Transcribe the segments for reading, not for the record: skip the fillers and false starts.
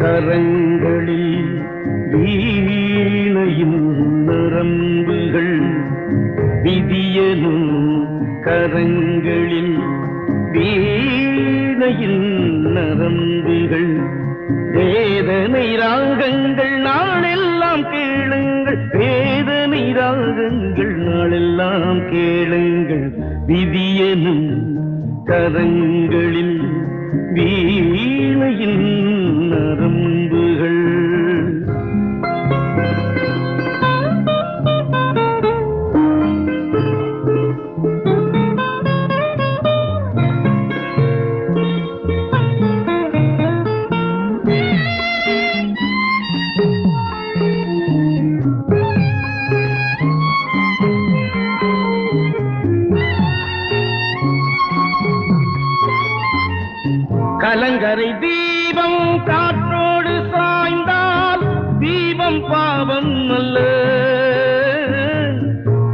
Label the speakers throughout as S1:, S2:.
S1: கரங்களில் வீணையின் நரம்புகள் விதியனும் கரங்களில் வீணையின் நரம்புகள் வேதனை ராகங்கள் நாளெல்லாம் கேளுங்கள் வேதனை ராகங்கள் நாளெல்லாம் கேளுங்கள் விதியனும் கரங்களில் வீணையின் நரம்புகள் கலங்கரை தீபம் காற்றோடு சாய்ந்தால் தீபம் பாவம் அல்ல.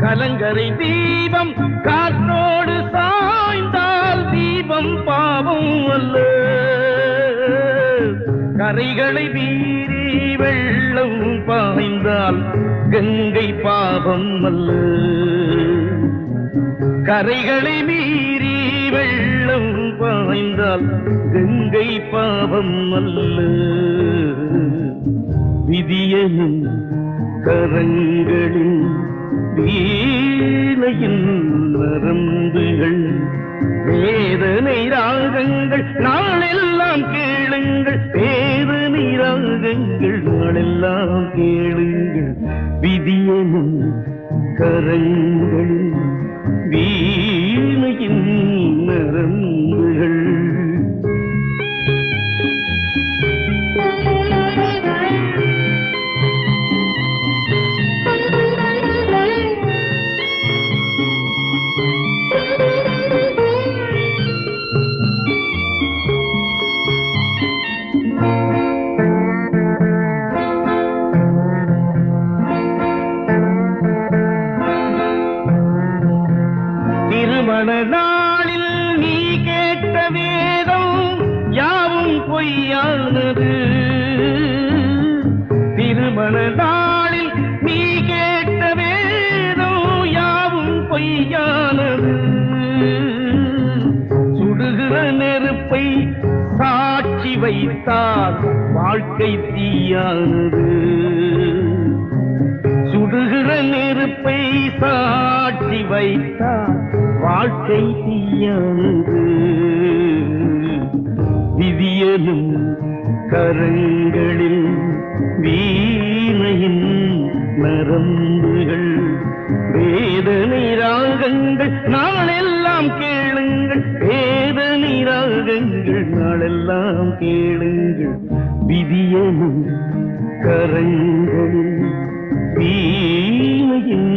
S1: கலங்கரை தீபம் காற்றோடு சாய்ந்தால் தீபம் பாவம் அல்ல. கரைகளை மீறி வெள்ளம் பாய்ந்தால் கங்கை பாவம் அல்ல. கரைகளை மீறி வெள்ளம் பாய்ந்தால் கங்கை பாவம் அல்ல. விதியனும் கரங்களின் வீணையின் நரம்புகள் வேதனை ராகங்கள் நாளெல்லாம் கேளுங்கள் வேதனை ராகங்கள் நாளெல்லாம் கேளுங்கள் விதியனும் கரங்கள் வீணையின் நரம்புகள். திருமண நாளில் நீ கேட்ட வேதம் யாவும் பொய்யானது. திருமண நாளில் நீ கேட்ட வேதம் யாவும் பொய்யானது. சுடுகிற நெருப்பை சாட்சி வைத்தால் வாழ்க்கை தீயானது. சுடுகிற நெருப்பை சாட்சி வைத்தால் வாழ்க்கை தீயானது. விதியனும் கரங்களில் வீணையின் நரம்புகள் வேதனை ராகங்கள் நாளெல்லாம் கேளுங்கள் வேதனை ராகங்கள் நாளெல்லாம் கேளுங்கள் விதியனும் கரங்களில் வீணையின்